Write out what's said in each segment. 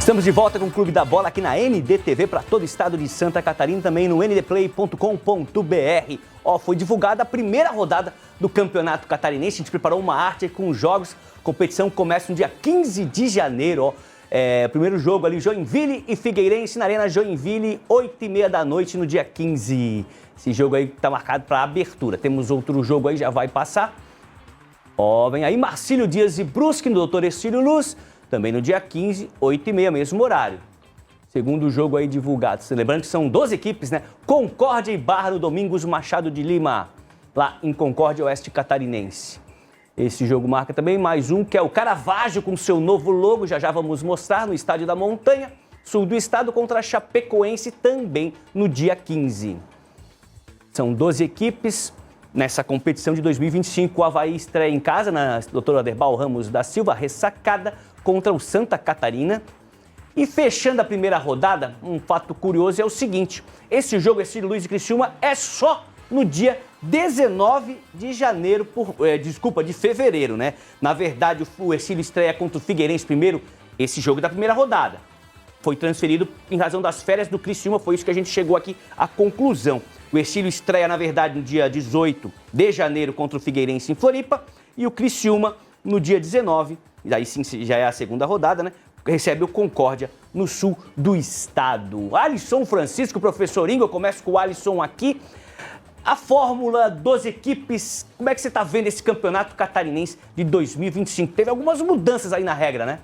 Estamos de volta com o Clube da Bola aqui na NDTV para todo o estado de Santa Catarina, também no ndplay.com.br. Foi divulgada a primeira rodada do Campeonato Catarinense. A gente preparou uma arte com os jogos. A competição começa no dia 15 de janeiro. Primeiro jogo ali, Joinville e Figueirense na Arena Joinville, 8h30 da noite no dia 15. Esse jogo aí está marcado para abertura. Temos outro jogo aí, já vai passar. Vem aí Marcílio Dias e Brusque no Dr. Ercílio Luz. Também no dia 15, 8h30, mesmo horário. Segundo jogo aí divulgado. Lembrando que são 12 equipes, né? Concórdia e Barra no Domingos Machado de Lima, lá em Concórdia Oeste Catarinense. Esse jogo marca também mais um, que é o Caravaggio com seu novo logo. Já vamos mostrar no Estádio da Montanha, sul do estado, contra a Chapecoense, também no dia 15. São 12 equipes. Nessa competição de 2025, o Avaí estreia em casa na Dr. Aderbal Ramos da Silva, ressacada, contra o Santa Catarina. E fechando a primeira rodada, um fato curioso é o seguinte: esse jogo, esse Luiz de Criciúma, é só no dia 19 de janeiro, de fevereiro, né? Na verdade, o Ercílio estreia contra o Figueirense primeiro, esse jogo da primeira rodada. Foi transferido em razão das férias do Criciúma, foi isso que a gente chegou aqui à conclusão. O Ercílio estreia, na verdade, no dia 18 de janeiro contra o Figueirense em Floripa, e o Criciúma no dia 19, e aí sim já é a segunda rodada, né? Recebe o Concórdia no sul do estado. Alisson Francisco, professor Ingo, eu começo com o Alisson aqui. A fórmula 12 equipes, como é que você está vendo esse campeonato catarinense de 2025? Teve algumas mudanças aí na regra, né?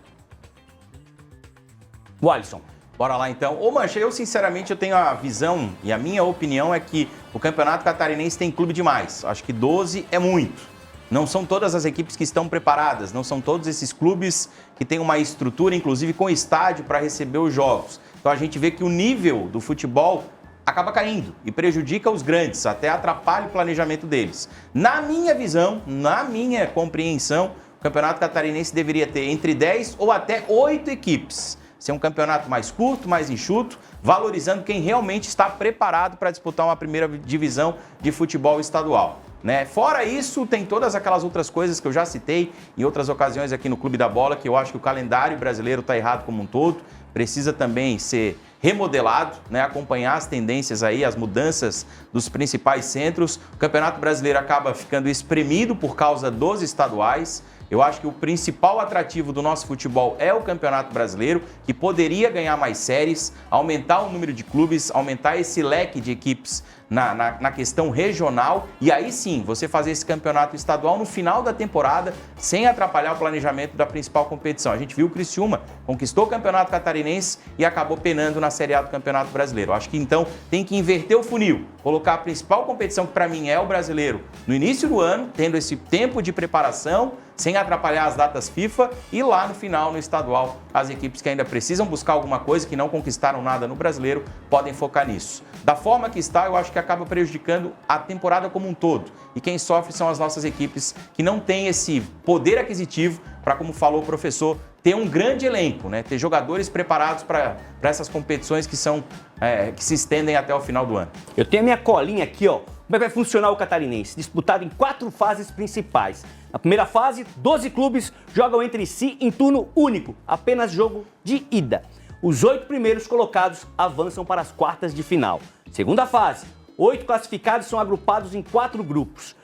O Alisson. Bora lá então. Ô Mancha, eu sinceramente tenho a visão e a minha opinião é que o campeonato catarinense tem clube demais. Acho que 12 é muito. Não são todas as equipes que estão preparadas, não são todos esses clubes que têm uma estrutura, inclusive com estádio, para receber os jogos. Então a gente vê que o nível do futebol acaba caindo e prejudica os grandes, até atrapalha o planejamento deles. Na minha visão, na minha compreensão, o campeonato catarinense deveria ter entre 10 ou até 8 equipes. Ser um campeonato mais curto, mais enxuto, valorizando quem realmente está preparado para disputar uma primeira divisão de futebol estadual, né? Fora isso, tem todas aquelas outras coisas que eu já citei em outras ocasiões aqui no Clube da Bola, que eu acho que o calendário brasileiro está errado como um todo, precisa também ser remodelado, né? Acompanhar as tendências aí, as mudanças dos principais centros. O Campeonato Brasileiro acaba ficando espremido por causa dos estaduais. Eu acho que o principal atrativo do nosso futebol é o Campeonato Brasileiro, que poderia ganhar mais séries, aumentar o número de clubes, aumentar esse leque de equipes na questão regional e aí sim você fazer esse campeonato estadual no final da temporada sem atrapalhar o planejamento da principal competição. A gente viu o Criciúma conquistou o Campeonato Catarinense e acabou penando na Série A do Campeonato Brasileiro. Acho que então tem que inverter o funil, colocar a principal competição, que para mim é o brasileiro, no início do ano, tendo esse tempo de preparação, sem atrapalhar as datas FIFA, e lá no final, no estadual, as equipes que ainda precisam buscar alguma coisa, que não conquistaram nada no brasileiro, podem focar nisso. Da forma que está, eu acho que acaba prejudicando a temporada como um todo. E quem sofre são as nossas equipes que não têm esse poder aquisitivo para, como falou o professor, ter um grande elenco, né? Ter jogadores preparados para essas competições que se estendem até o final do ano. Eu tenho a minha colinha aqui, ó. Como é que vai funcionar o Catarinense? Disputado em 4 fases principais. Na primeira fase, 12 clubes jogam entre si em turno único, apenas jogo de ida. Os 8 primeiros colocados avançam para as quartas de final. Segunda fase, 8 classificados são agrupados em 4 grupos.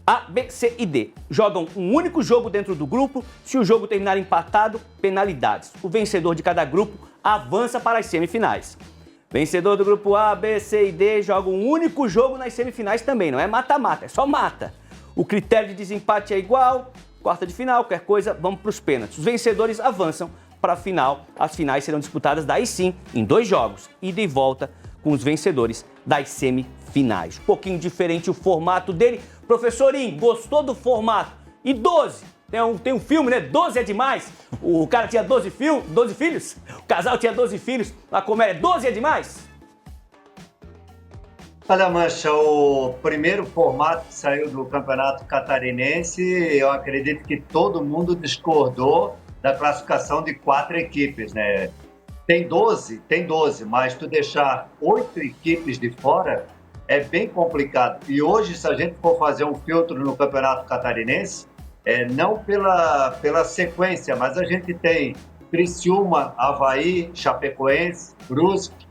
A, B, C e D jogam um único jogo dentro do grupo. Se o jogo terminar empatado, penalidades. O vencedor de cada grupo avança para as semifinais. Vencedor do grupo A, B, C e D joga um único jogo nas semifinais também. Não é mata-mata, é só mata. O critério de desempate é igual. Quarta de final, qualquer coisa, vamos para os pênaltis. Os vencedores avançam para a final. As finais serão disputadas daí sim em 2 jogos, ida e volta, com os vencedores das semifinais. Um pouquinho diferente o formato dele. Professorinho, gostou do formato? E 12? Tem um filme, né? 12 é demais. O cara tinha 12 filhos. O casal tinha 12 filhos. A comédia, 12 é demais? Olha, Mancha, o primeiro formato que saiu do Campeonato Catarinense, eu acredito que todo mundo discordou da classificação de 4 equipes, né? Tem 12, mas tu deixar 8 equipes de fora é bem complicado. E hoje, se a gente for fazer um filtro no Campeonato Catarinense, não pela sequência, mas a gente tem Criciúma, Avaí, Chapecoense, Brusque.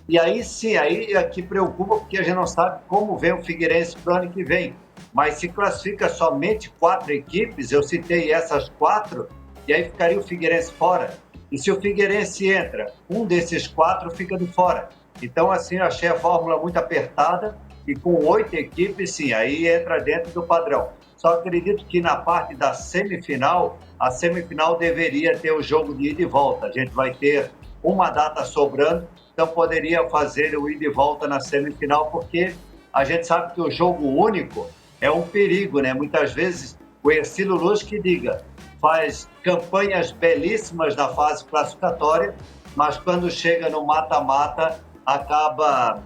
E aí sim, aí é que preocupa, porque a gente não sabe como vem o Figueirense para o ano que vem. Mas se classifica somente 4 equipes, eu citei essas 4, e aí ficaria o Figueirense fora. E se o Figueirense entra, um desses 4 fica de fora. Então, assim, eu achei a fórmula muito apertada, e com 8 equipes, sim, aí entra dentro do padrão. Só acredito que na parte da semifinal, a semifinal deveria ter o jogo de ida e volta. A gente vai ter uma data sobrando, então poderia fazer o ida e volta na semifinal, porque a gente sabe que o jogo único é um perigo, né? Muitas vezes o Hercílio Luz que diga, faz campanhas belíssimas na fase classificatória, mas quando chega no mata-mata acaba,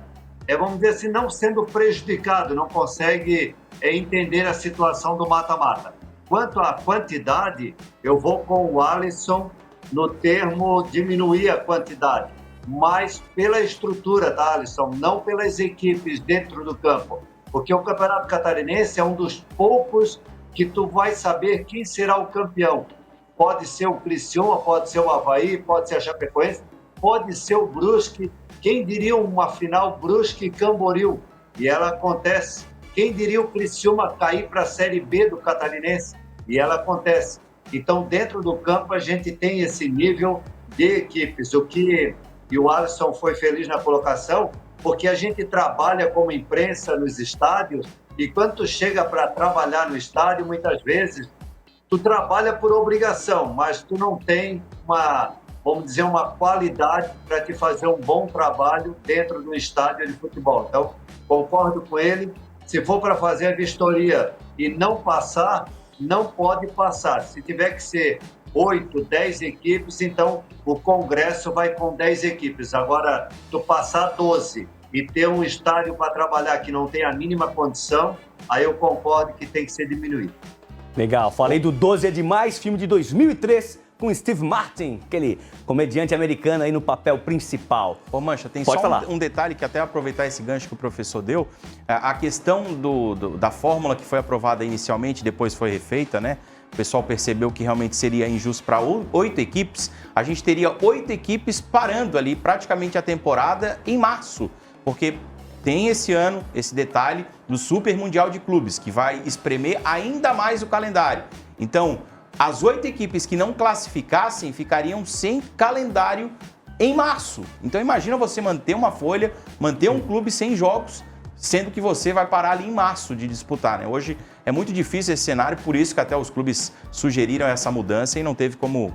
vamos dizer assim, não sendo prejudicado, não consegue entender a situação do mata-mata. Quanto à quantidade, eu vou com o Alisson no termo diminuir a quantidade, mas pela estrutura, tá, Alisson? Não pelas equipes dentro do campo. Porque o Campeonato Catarinense é um dos poucos que tu vai saber quem será o campeão. Pode ser o Criciúma, pode ser o Avaí, pode ser a Chapecoense, pode ser o Brusque. Quem diria uma final Brusque e Camboriú? E ela acontece. Quem diria o Criciúma cair para a Série B do Catarinense? E ela acontece. Então, dentro do campo, a gente tem esse nível de equipes. E o Alisson foi feliz na colocação, porque a gente trabalha como imprensa nos estádios, e quando tu chega para trabalhar no estádio, muitas vezes, tu trabalha por obrigação, mas tu não tem vamos dizer, uma qualidade para te fazer um bom trabalho dentro do estádio de futebol. Então, concordo com ele, se for para fazer a vistoria e não passar, não pode passar. Se tiver que ser 8, 10 equipes, então o Congresso vai com 10 equipes. Agora, tu passar 12 e ter um estádio para trabalhar que não tem a mínima condição, aí eu concordo que tem que ser diminuído. Legal, falei do 12 é Demais, filme de 2003, com Steve Martin, aquele comediante americano aí no papel principal. Ô Mancha, tem Pode só falar. um detalhe que até aproveitar esse gancho que o professor deu, a questão da fórmula que foi aprovada inicialmente, depois foi refeita, né? O pessoal percebeu que realmente seria injusto para 8 equipes. A gente teria 8 equipes parando ali praticamente a temporada em março, porque tem esse ano esse detalhe do Super Mundial de Clubes, que vai espremer ainda mais o calendário. Então, as 8 equipes que não classificassem ficariam sem calendário em março. Então imagina você manter uma folha, manter um clube sem jogos, sendo que você vai parar ali em março de disputar, né? Hoje é muito difícil esse cenário, por isso que até os clubes sugeriram essa mudança e não teve como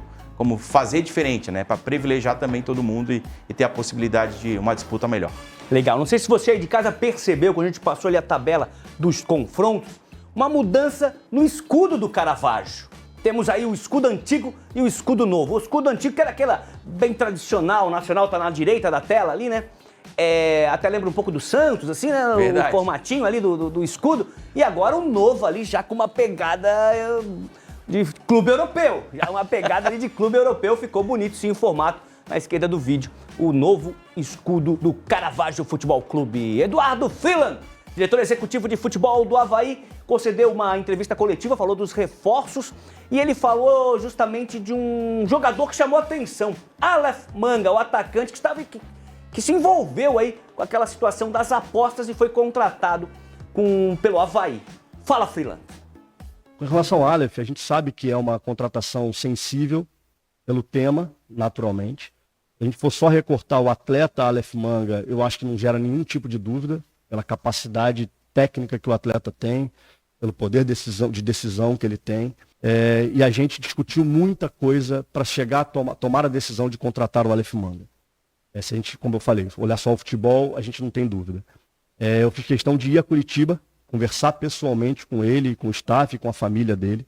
fazer diferente, né? Para privilegiar também todo mundo e ter a possibilidade de uma disputa melhor. Legal, não sei se você aí de casa percebeu, quando a gente passou ali a tabela dos confrontos, uma mudança no escudo do Caravaggio. Temos aí o escudo antigo e o escudo novo. O escudo antigo, que era aquela bem tradicional, o nacional tá na direita da tela ali, né? Até lembra um pouco do Santos, assim, né? Verdade. O formatinho ali do escudo. E agora o novo ali, já com uma pegada de clube europeu. Já uma pegada ali de clube europeu. Ficou bonito, sim, o formato na esquerda do vídeo. O novo escudo do Caravaggio Futebol Clube. Eduardo Freeland, diretor executivo de futebol do Avaí, concedeu uma entrevista coletiva, falou dos reforços e ele falou justamente de um jogador que chamou a atenção, Aleph Manga, o atacante que se envolveu aí com aquela situação das apostas e foi contratado pelo Avaí. Fala, Freeland. Com relação ao Aleph, a gente sabe que é uma contratação sensível pelo tema, naturalmente. Se a gente for só recortar o atleta Aleph Manga, eu acho que não gera nenhum tipo de dúvida, pela capacidade técnica que o atleta tem, pelo poder de decisão que ele tem. E a gente discutiu muita coisa para chegar a tomar a decisão de contratar o Aleph Manga. Se a gente, como eu falei, olhar só o futebol, a gente não tem dúvida. Eu fiz questão de ir a Curitiba, conversar pessoalmente com ele, com o staff, com a família dele,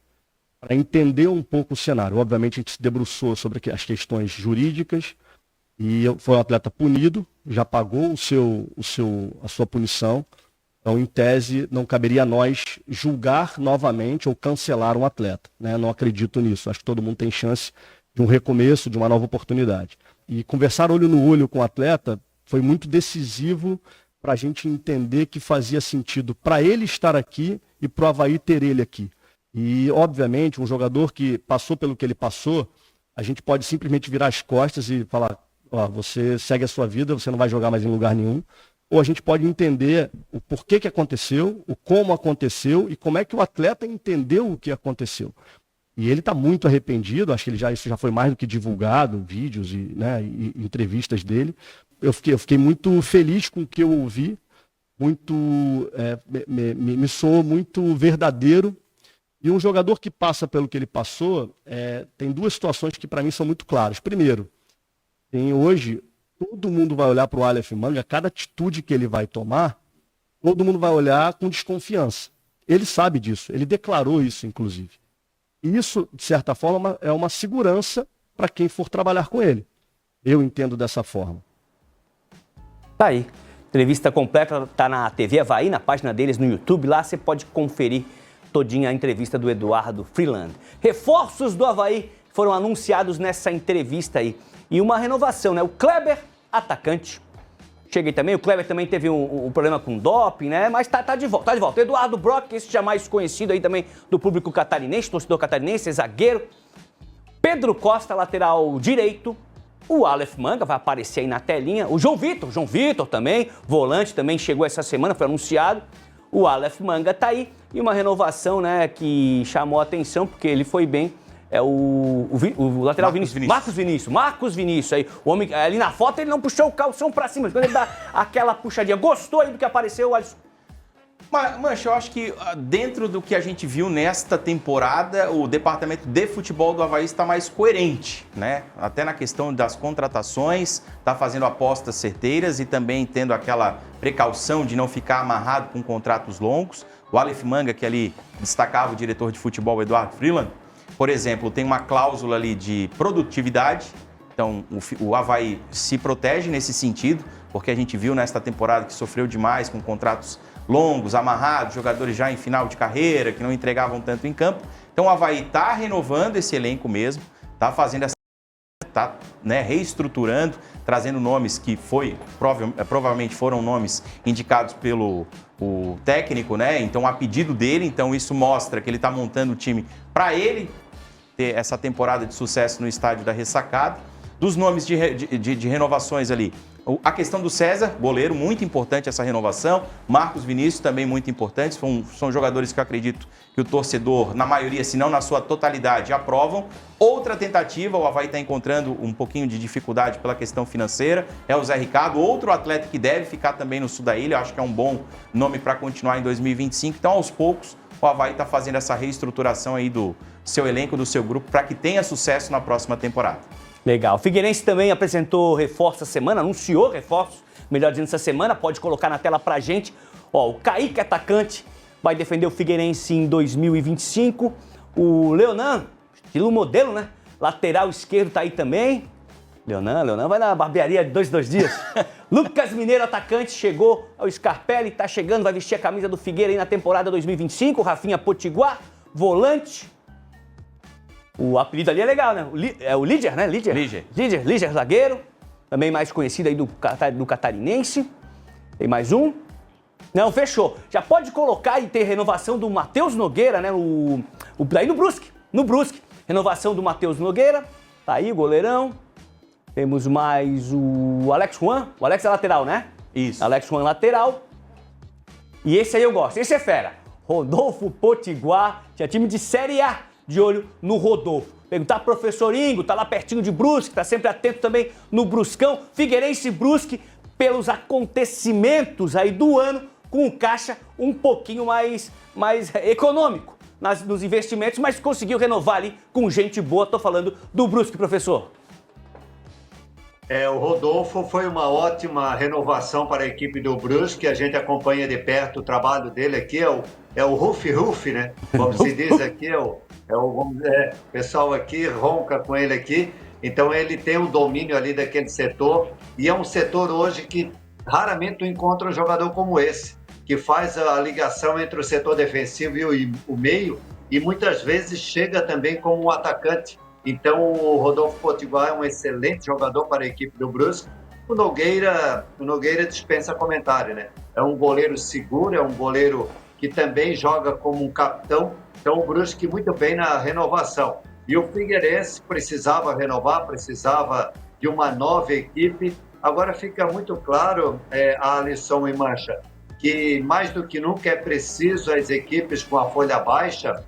para entender um pouco o cenário. Obviamente a gente se debruçou sobre as questões jurídicas, e foi um atleta punido, já pagou a sua punição. Então, em tese, não caberia a nós julgar novamente ou cancelar um atleta, né? Não acredito nisso. Acho que todo mundo tem chance de um recomeço, de uma nova oportunidade. E conversar olho no olho com o atleta foi muito decisivo para a gente entender que fazia sentido para ele estar aqui e para o Avaí ter ele aqui. E, obviamente, um jogador que passou pelo que ele passou, A gente pode simplesmente virar as costas e falar, ó, você segue a sua vida, você não vai jogar mais em lugar nenhum. Ou a gente pode entender o porquê que aconteceu, o como aconteceu e como é que o atleta entendeu o que aconteceu. E ele está muito arrependido, acho que isso já foi mais do que divulgado, vídeos e entrevistas dele. Eu fiquei muito feliz com o que eu ouvi, me soou muito verdadeiro. E um jogador que passa pelo que ele passou, tem duas situações que para mim são muito claras. Primeiro, hoje, todo mundo vai olhar para o Aleph Manga, cada atitude que ele vai tomar, todo mundo vai olhar com desconfiança. Ele sabe disso, ele declarou isso, inclusive. E isso, de certa forma, é uma segurança para quem for trabalhar com ele. Eu entendo dessa forma. Tá aí. Entrevista completa tá na TV Avaí, na página deles no YouTube. Lá você pode conferir todinha a entrevista do Eduardo Freeland. Reforços do Avaí foram anunciados nessa entrevista aí. E uma renovação, né? O Kleber, atacante. Cheguei também, o Kleber também teve um problema com doping, né? Mas tá de volta, tá de volta. Eduardo Brock, esse já mais conhecido aí também do público catarinense, torcedor catarinense, zagueiro. Pedro Costa, lateral direito. O Aleph Manga vai aparecer aí na telinha. O João Vitor também, volante também chegou essa semana, foi anunciado. O Aleph Manga tá aí. E uma renovação, né, que chamou a atenção, porque ele foi bem. É o lateral Marcos Vinícius aí. O homem ali na foto ele não puxou o calção pra cima. Quando ele dá aquela puxadinha. Gostou aí do que apareceu, Alisson? Mancha, eu acho que dentro do que a gente viu nesta temporada, o departamento de futebol do Avaí está mais coerente, né? Até na questão das contratações, está fazendo apostas certeiras e também tendo aquela precaução de não ficar amarrado com contratos longos. O Aleph Manga, que ali destacava o diretor de futebol, Eduardo Freeland, por exemplo, tem uma cláusula ali de produtividade. Então, o Avaí se protege nesse sentido, porque a gente viu nesta temporada que sofreu demais com contratos longos, amarrados, jogadores já em final de carreira, que não entregavam tanto em campo. Então, o Avaí está renovando esse elenco mesmo, está fazendo essa... está, né, reestruturando, trazendo nomes que provavelmente foram nomes indicados pelo técnico, né? Então, a pedido dele, então isso mostra que ele está montando o time para ele ter essa temporada de sucesso no estádio da Ressacada. Dos nomes de renovações ali, a questão do César, goleiro, muito importante essa renovação. Marcos Vinícius, também muito importante. São jogadores que eu acredito que o torcedor, na maioria, se não na sua totalidade, aprovam. Outra tentativa, o Avaí está encontrando um pouquinho de dificuldade pela questão financeira, é o Zé Ricardo, outro atleta que deve ficar também no sul da ilha. Eu acho que é um bom nome para continuar em 2025. Então, aos poucos, o Avaí está fazendo essa reestruturação aí do seu elenco, do seu grupo, para que tenha sucesso na próxima temporada. Legal. O Figueirense também apresentou reforço essa semana, anunciou reforços, melhor dizendo, essa semana. Pode colocar na tela pra gente. Ó, o Kaique, atacante, vai defender o Figueirense em 2025. O Leonan, estilo modelo, né? Lateral esquerdo tá aí também. Leonan vai na barbearia de 2 dias. Lucas Mineiro, atacante, chegou ao Scarpelli, tá chegando, vai vestir a camisa do Figueira aí na temporada 2025. Rafinha Potiguar, volante. O apelido ali é legal, né? É o Líder, né? Líder, zagueiro. Também mais conhecido aí do catarinense. Tem mais um? Não, fechou. Já pode colocar e ter renovação do Matheus Nogueira, né? Daí no Brusque. Renovação do Matheus Nogueira. Tá aí o goleirão. Temos mais o Alex Juan. O Alex é lateral, né? Isso. Alex Juan lateral. E esse aí eu gosto. Esse é fera. Rodolfo Potiguar. Tinha time de Série A. De olho no Rodolfo. Perguntar pro professor Ingo, tá lá pertinho de Brusque, tá sempre atento também no Bruscão. Figueirense e Brusque, pelos acontecimentos aí do ano, com o caixa um pouquinho mais econômico nos investimentos, mas conseguiu renovar ali com gente boa. Tô falando do Brusque, professor. O Rodolfo foi uma ótima renovação para a equipe do Brusque, a gente acompanha de perto o trabalho dele aqui, é o Rufi, né? Como se diz aqui, o pessoal aqui ronca com ele aqui, então ele tem um domínio ali daquele setor, e é um setor hoje que raramente tu encontra um jogador como esse, que faz a ligação entre o setor defensivo e o meio, e muitas vezes chega também como um atacante. Então o Rodolfo Potiguar é um excelente jogador para a equipe do Brusque. O Nogueira dispensa comentário, né? É um goleiro seguro, é um goleiro que também joga como um capitão. Então o Brusque muito bem na renovação. E o Figueirense precisava renovar, precisava de uma nova equipe. Agora fica muito claro, Alisson e Mancha, que mais do que nunca é preciso as equipes com a folha baixa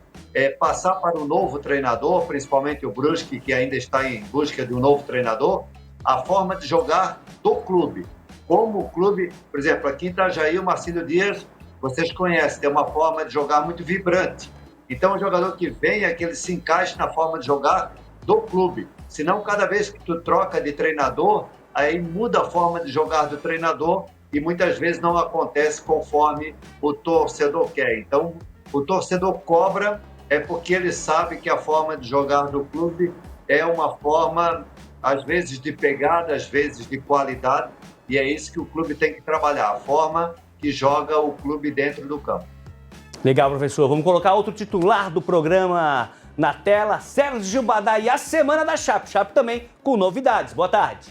passar para um novo treinador, principalmente o Brusque, que ainda está em busca de um novo treinador, a forma de jogar do clube. Como o clube, por exemplo, aqui em Itajaí, o Marcílio Dias, vocês conhecem, tem uma forma de jogar muito vibrante. Então, o jogador que vem é que ele se encaixe na forma de jogar do clube. Senão, cada vez que tu troca de treinador, aí muda a forma de jogar do treinador e muitas vezes não acontece conforme o torcedor quer. Então, o torcedor cobra porque ele sabe que a forma de jogar do clube é uma forma, às vezes, de pegada, às vezes de qualidade, e é isso que o clube tem que trabalhar, a forma que joga o clube dentro do campo. Legal, professor. Vamos colocar outro titular do programa na tela, Sérgio Badá, e a semana da Chape. Chape também com novidades. Boa tarde.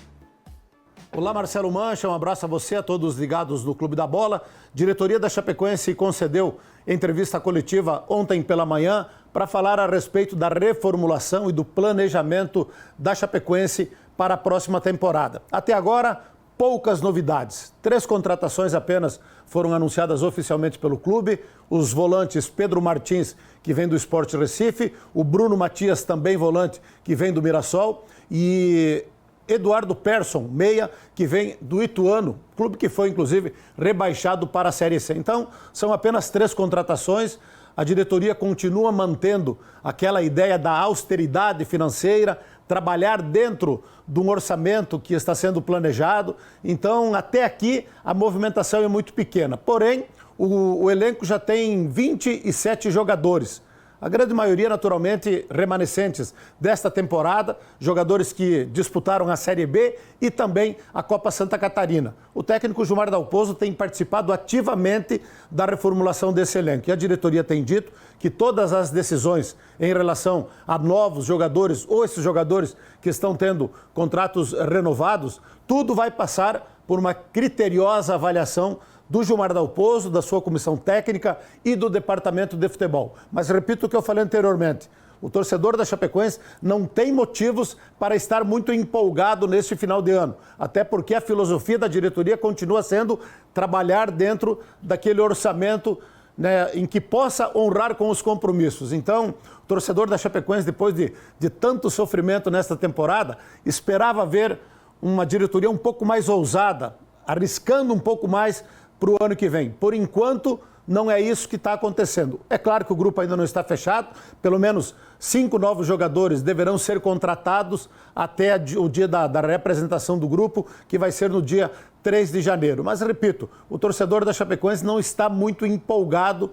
Olá, Marcelo Mancha, um abraço a você, a todos ligados do Clube da Bola. Diretoria da Chapecoense concedeu entrevista coletiva ontem pela manhã para falar a respeito da reformulação e do planejamento da Chapecoense para a próxima temporada. Até agora, poucas novidades. 3 contratações apenas foram anunciadas oficialmente pelo clube. Os volantes Pedro Martins, que vem do Sport Recife, o Bruno Matias, também volante, que vem do Mirassol, e Eduardo Persson, meia, que vem do Ituano, clube que foi, inclusive, rebaixado para a Série C. Então, são apenas 3 contratações. A diretoria continua mantendo aquela ideia da austeridade financeira, trabalhar dentro de um orçamento que está sendo planejado. Então, até aqui, a movimentação é muito pequena. Porém, o elenco já tem 27 jogadores. A grande maioria, naturalmente, remanescentes desta temporada, jogadores que disputaram a Série B e também a Copa Santa Catarina. O técnico Gilmar Dalpozo tem participado ativamente da reformulação desse elenco. E a diretoria tem dito que todas as decisões em relação a novos jogadores ou esses jogadores que estão tendo contratos renovados, tudo vai passar por uma criteriosa avaliação do Gilmar Dalpozo, da sua comissão técnica e do departamento de futebol. Mas repito o que eu falei anteriormente, o torcedor da Chapecoense não tem motivos para estar muito empolgado neste final de ano, até porque a filosofia da diretoria continua sendo trabalhar dentro daquele orçamento, né, em que possa honrar com os compromissos. Então, o torcedor da Chapecoense, depois de tanto sofrimento nesta temporada, esperava ver uma diretoria um pouco mais ousada, arriscando um pouco mais para o ano que vem. Por enquanto, não é isso que está acontecendo. É claro que o grupo ainda não está fechado, pelo menos 5 novos jogadores deverão ser contratados até o dia da representação do grupo, que vai ser no dia 3 de janeiro. Mas, repito, o torcedor da Chapecoense não está muito empolgado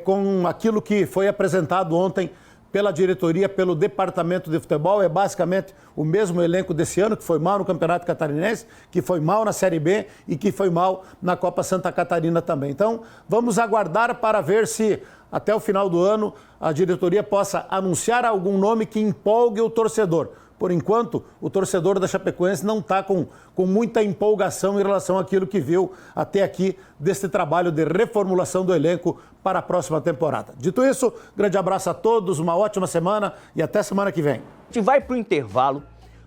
com aquilo que foi apresentado ontem pela diretoria, pelo departamento de futebol. É basicamente o mesmo elenco desse ano, que foi mal no Campeonato Catarinense, que foi mal na Série B e que foi mal na Copa Santa Catarina também. Então, vamos aguardar para ver se até o final do ano a diretoria possa anunciar algum nome que empolgue o torcedor. Por enquanto, o torcedor da Chapecoense não está com muita empolgação em relação àquilo que viu até aqui deste trabalho de reformulação do elenco para a próxima temporada. Dito isso, grande abraço a todos, uma ótima semana e até semana que vem. A gente vai para o intervalo.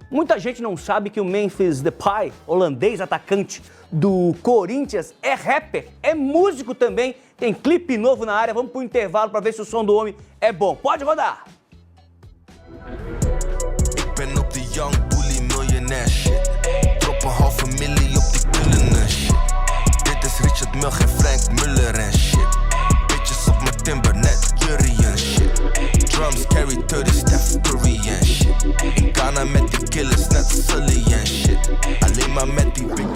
Muita gente não sabe que o Memphis Depay, holandês atacante do Corinthians, é rapper, é músico também, tem clipe novo na área. Vamos para o intervalo para ver se o som do homem é bom. Pode rodar! Ben op de young bully miljonair shit. Drop een halve miljoen op die pillen en shit. Dit is Richard Mille, geen Frank Muller en shit. Bitches op mijn timber, net Curry en shit. Drums carry 30 Steph Curry en shit. In Ghana met die killers, net Sully en shit. Alleen maar met die big